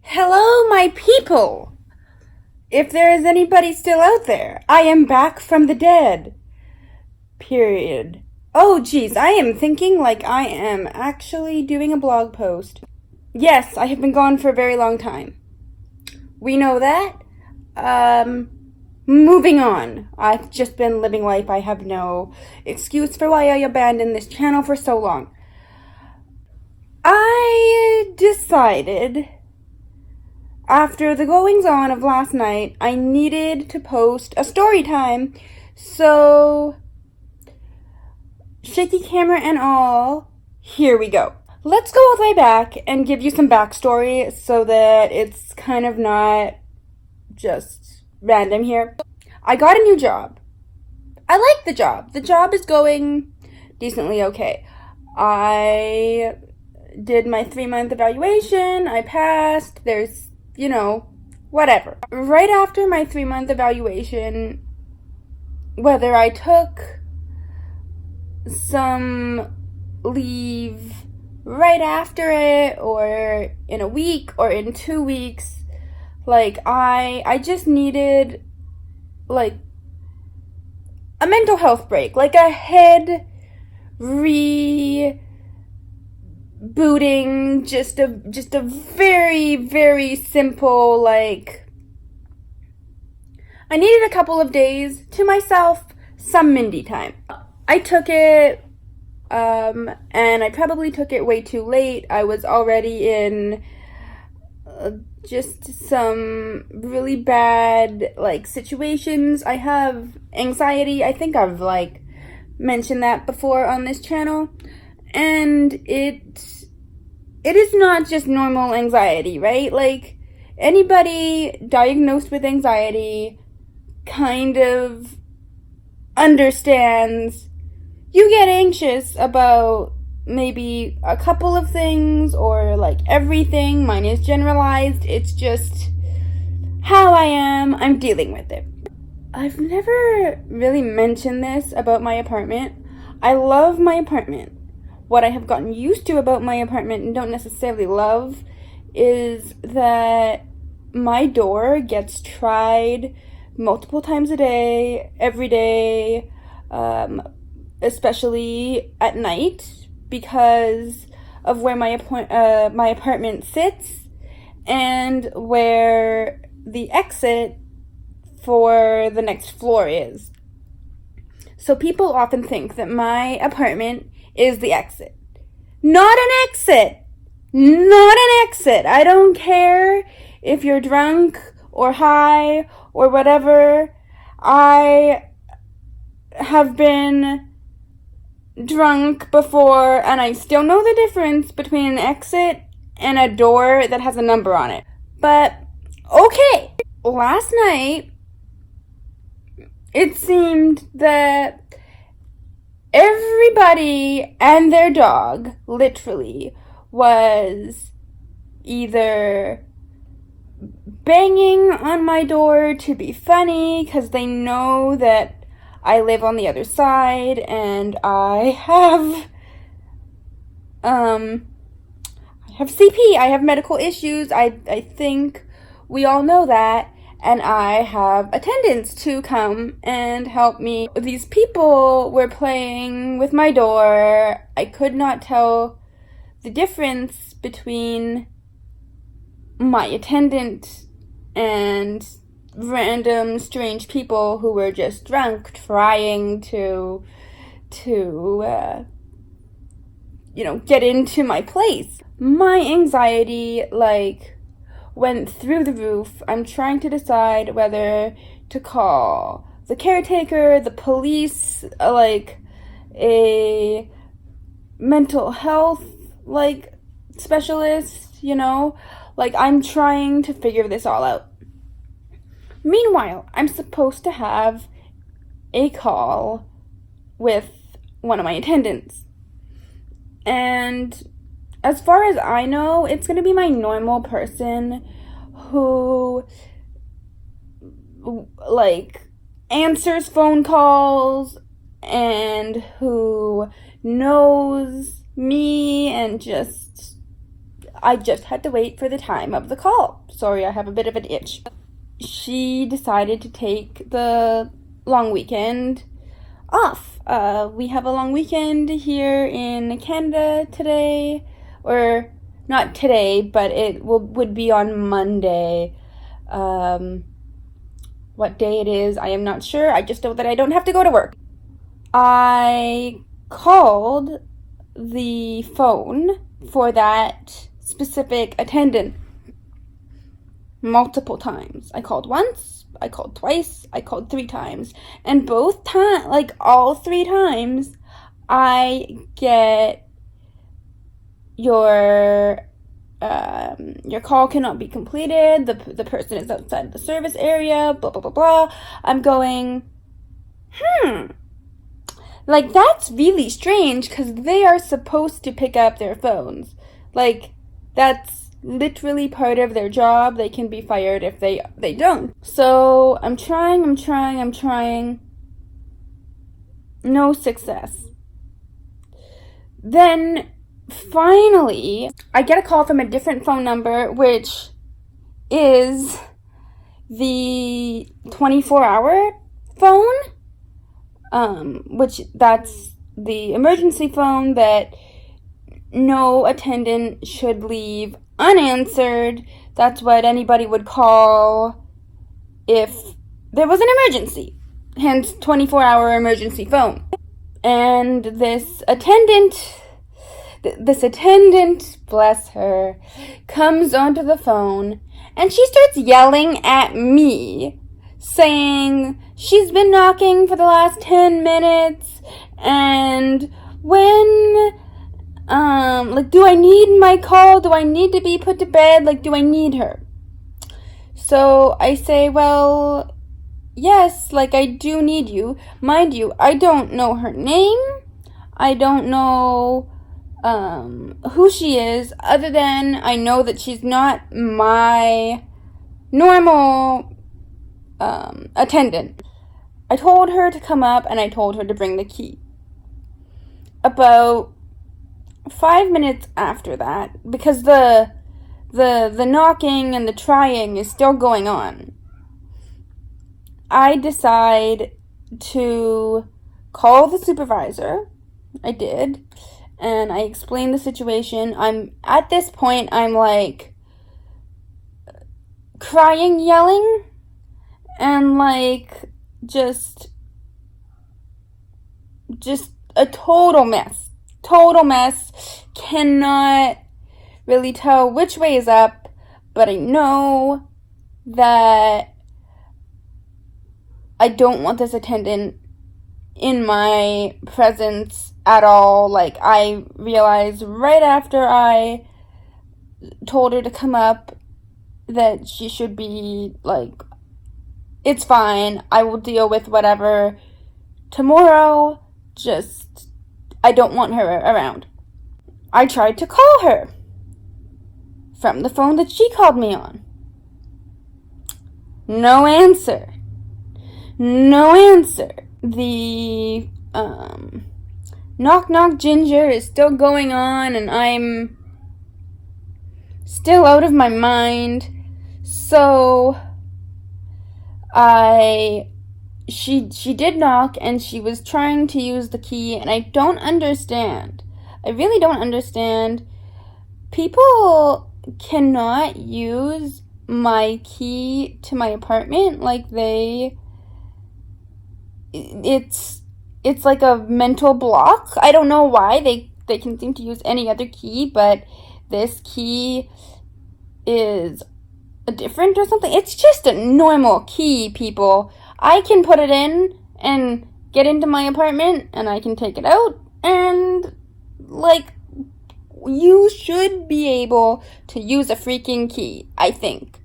Hello, my people! If there is anybody still out there, I am back from the dead. Period. Oh, geez, I am thinking like I am actually doing a blog post. Yes, I have been gone for a very long time. We know that. Moving on. I've just been living life. I have no excuse for why I abandoned this channel for so long. I decided, after the goings-on of last night, I needed to post a story time. So, shaky camera and all, here we go. Let's go all the way back and give you some backstory so that it's kind of not just random here. I got a new job. I like the job. The job is going decently okay. I did my 3-month evaluation. I passed. There's, whatever. Right after my 3-month evaluation, whether I took some leave right after it or in a week or in 2 weeks, I just needed a mental health break, a head rebooting, just a very, very simple, I needed a couple of days to myself, some Mindy time. I took it, and I probably took it way too late. I was already in just some really bad, situations. I have anxiety. I think I've, mentioned that before on this channel. And it is not just normal anxiety, right? Anybody diagnosed with anxiety kind of understands you get anxious about maybe a couple of things or everything. Mine is generalized. It's just how I am. I'm dealing with it. I've never really mentioned this about my apartment. I love my apartment. What I have gotten used to about my apartment and don't necessarily love is that my door gets tried multiple times a day, every day, especially at night, because of where my apartment sits and where the exit for the next floor is. So people often think that my apartment is the exit. Not an exit! Not an exit! I don't care if you're drunk or high or whatever. I have been drunk before, and I still know the difference between an exit and a door that has a number on it. But, okay, last night, it seemed that everybody and their dog, literally, was either banging on my door to be funny because they know that I live on the other side and I have CP, I have medical issues. I think we all know that. And I have attendants to come and help me. These people were playing with my door. I could not tell the difference between my attendant and random strange people who were just drunk trying to get into my place. My anxiety, went through the roof. I'm trying to decide whether to call the caretaker, the police, a mental health, specialist, I'm trying to figure this all out. Meanwhile, I'm supposed to have a call with one of my attendants. And as far as I know, it's going to be my normal person who, answers phone calls and who knows me and just I just had to wait for the time of the call. Sorry, I have a bit of an itch. She decided to take the long weekend off. We have a long weekend here in Canada today, or not today, but it would be on Monday. What day it is, I am not sure. I just know that I don't have to go to work. I called the phone for that specific attendant multiple times. I called once, I called twice, I called 3 times, and both times, like all 3 times, I get your call cannot be completed, the person is outside the service area, blah blah blah blah. I'm going, like, that's really strange, because they are supposed to pick up their phones. Like, that's literally part of their job. They can be fired if they don't. So I'm trying. No success. Then finally, I get a call from a different phone number, which is the 24-hour phone, which that's the emergency phone that no attendant should leave unanswered. That's what anybody would call if there was an emergency. Hence, 24-hour emergency phone. And this attendant, bless her, comes onto the phone and she starts yelling at me, saying she's been knocking for the last 10 minutes, and when, like, do I need my call? Do I need to be put to bed? Like, do I need her? So I say, well, yes, like, I do need you. Mind you, I don't know her name. I don't know who she is, other than I know that she's not my normal attendant. I told her to come up and I told her to bring the key. About 5 minutes after that, because the knocking and the trying is still going on, I decide to call the supervisor. I did, and I explained the situation. At this point, I'm like crying, yelling, and like just a total mess. Cannot really tell which way is up, but I know that I don't want this attendant in my presence at all. Like, I realized right after I told her to come up that she should be like, it's fine, I will deal with whatever tomorrow, just I don't want her around. I tried to call her from the phone that she called me on. No answer. The knock knock ginger is still going on, and I'm still out of my mind. So she did knock, and she was trying to use the key, and I don't understand. I really don't understand. People cannot use my key to my apartment. Like, it's like a mental block. I don't know why they can seem to use any other key, but this key is different or something. It's just a normal key, people. I can put it in and get into my apartment, and I can take it out, and like, you should be able to use a freaking key, I think.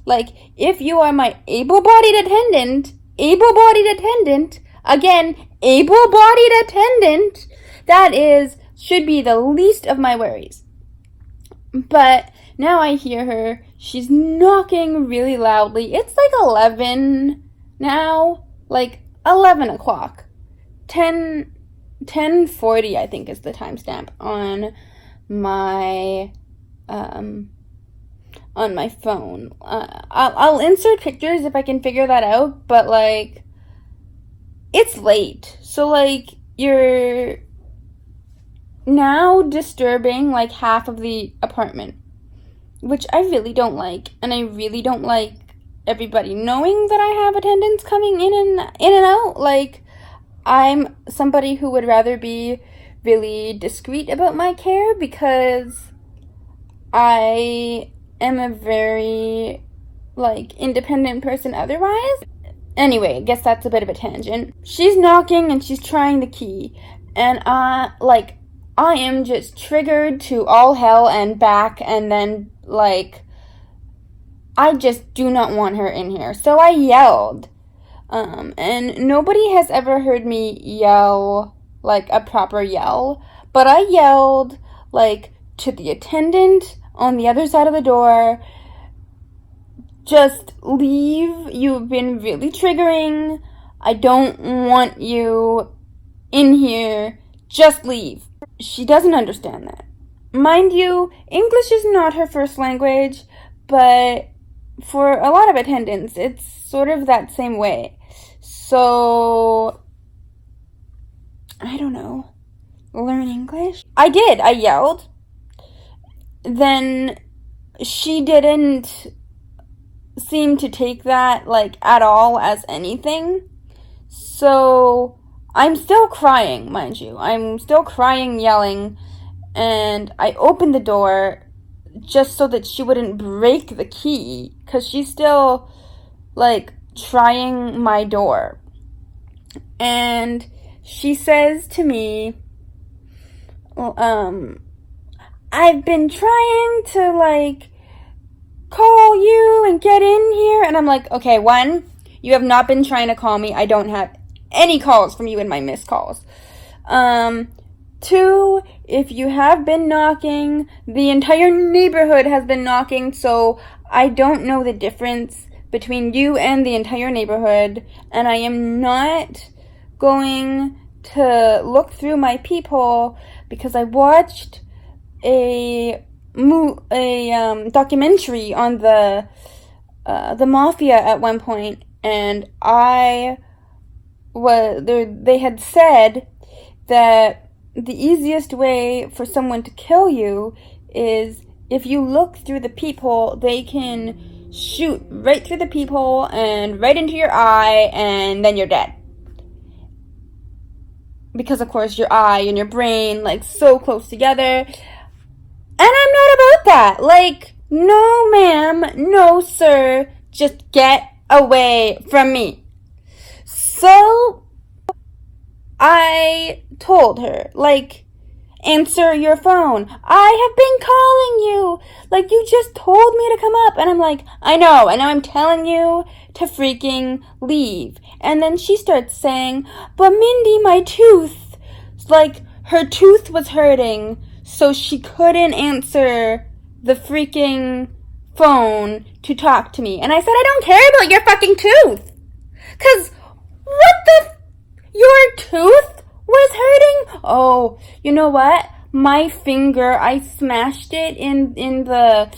Like, if you are my able-bodied attendant, that should be the least of my worries. But now I hear her, she's knocking really loudly. It's like 11 now, like 11 o'clock. 10:40, I think, is the timestamp on my on my phone. I'll insert pictures if I can figure that out, but like, it's late. So like, you're now disturbing like half of the apartment, which I really don't like, and I really don't like everybody knowing that I have attendants coming in and out. Like, I'm somebody who would rather be really discreet about my care because I am a very, like, independent person otherwise. Anyway, I guess that's a bit of a tangent. She's knocking and she's trying the key, and I am just triggered to all hell and back, and then, like, I just do not want her in here. So I yelled. And nobody has ever heard me yell, like, a proper yell, but I yelled, like, to the attendant on the other side of the door, just leave, you've been really triggering, I don't want you in here, just leave. She doesn't understand that. Mind you, English is not her first language, but for a lot of attendants, it's sort of that same way. So, I don't know, learn English? I did, I yelled. Then she didn't seem to take that, like, at all as anything. So, I'm still crying, mind you. I'm still crying, yelling, and I opened the door just so that she wouldn't break the key, because she's still, like, trying my door. And she says to me, I've been trying to, like, call you and get in here. And I'm like, okay, one, you have not been trying to call me. I don't have any calls from you in my missed calls. Two, if you have been knocking, the entire neighborhood has been knocking, so I don't know the difference between you and the entire neighborhood, and I am not going to look through my peephole because I watched a documentary on the mafia at one point, and they had said that the easiest way for someone to kill you is if you look through the peephole, they can shoot right through the peephole and right into your eye, and then you're dead. Because, of course, your eye and your brain, like, so close together. And I'm not about that. Like, no ma'am, no sir, just get away from me. So I told her, like, answer your phone. I have been calling you. Like, you just told me to come up. And I'm like, I know. And now I'm telling you to freaking leave. And then she starts saying, but Mindy, my tooth. Like, her tooth was hurting, so she couldn't answer the freaking phone to talk to me. And I said, I don't care about your fucking tooth. 'Cause your tooth was hurting? Oh, you know what? My finger, I smashed it in the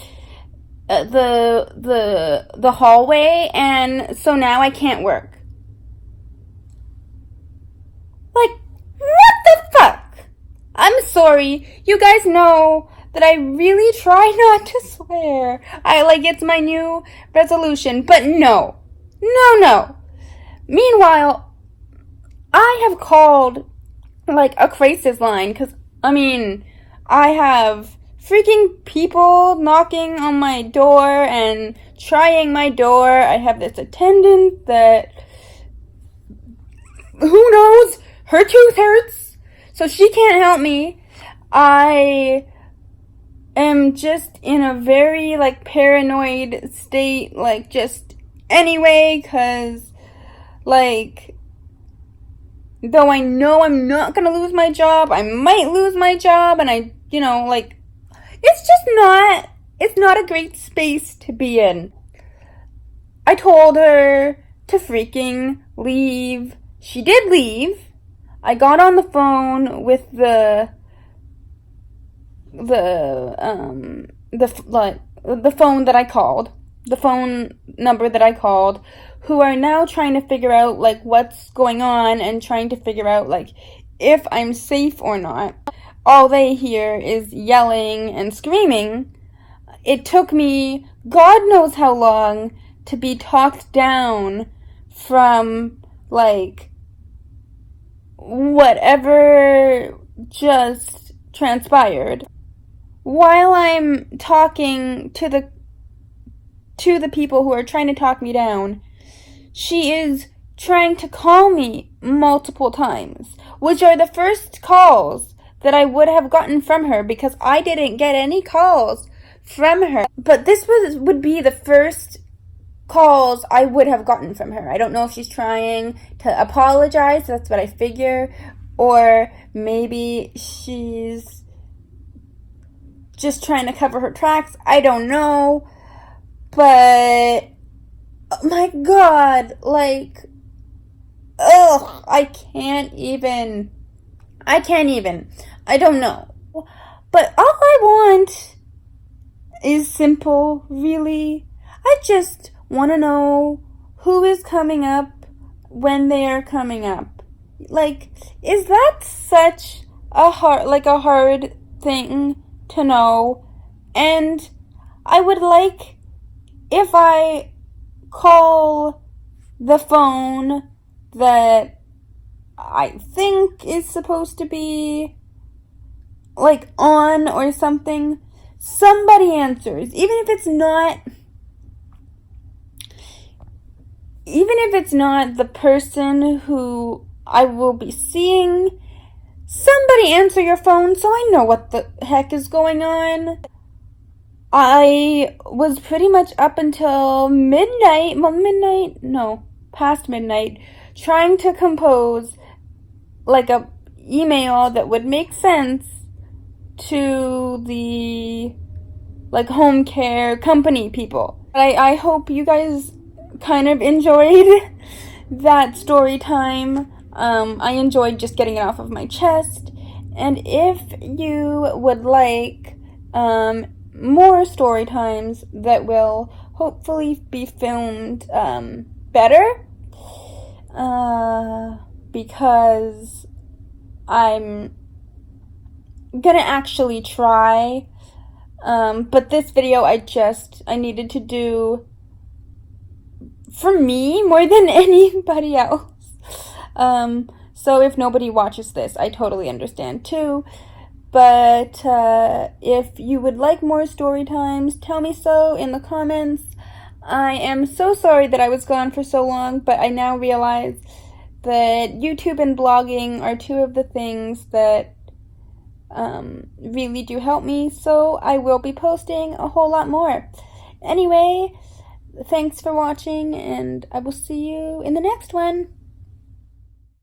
hallway, and so now I can't work. Like, what the fuck? I'm sorry. You guys know that I really try not to swear. It's my new resolution, but no. Meanwhile, I have called, like, a crisis line, because, I mean, I have freaking people knocking on my door and trying my door. I have this attendant that, who knows, her tooth hurts, so she can't help me. I am just in a very, like, paranoid state, like, just anyway, because, like, though I know I'm not gonna lose my job, I might lose my job, and it's not a great space to be in. I told her to freaking leave. She did leave. I got on the phone with the the phone that I called, the phone number that I called, who are now trying to figure out like what's going on and trying to figure out like if I'm safe or not. All they hear is yelling and screaming. It took me God knows how long to be talked down from like whatever just transpired. While I'm talking to the people who are trying to talk me down, she is trying to call me multiple times, which are the first calls that I would have gotten from her because I didn't get any calls from her. But this would be the first calls I would have gotten from her. I don't know if she's trying to apologize, that's what I figure, or maybe she's just trying to cover her tracks. I don't know. But oh my God, like, ugh, I can't even. I don't know. But all I want is simple, really. I just want to know who is coming up when they are coming up. Like, is that such a hard thing to know? And I would like if I call the phone that I think is supposed to be like on or something, somebody answers, even if it's not the person who I will be seeing. Somebody answer your phone so I know what the heck is going on. I was pretty much up until past midnight, trying to compose like a email that would make sense to the like home care company people. I hope you guys kind of enjoyed that story time. I enjoyed just getting it off of my chest. And if you would like more story times that will hopefully be filmed better, because I'm gonna actually try, but this video I needed to do for me more than anybody else. So if nobody watches this, I totally understand too. But if you would like more story times, tell me so in the comments. I am so sorry that I was gone for so long, but I now realize that YouTube and blogging are two of the things that really do help me, so I will be posting a whole lot more. Anyway, thanks for watching, and I will see you in the next one.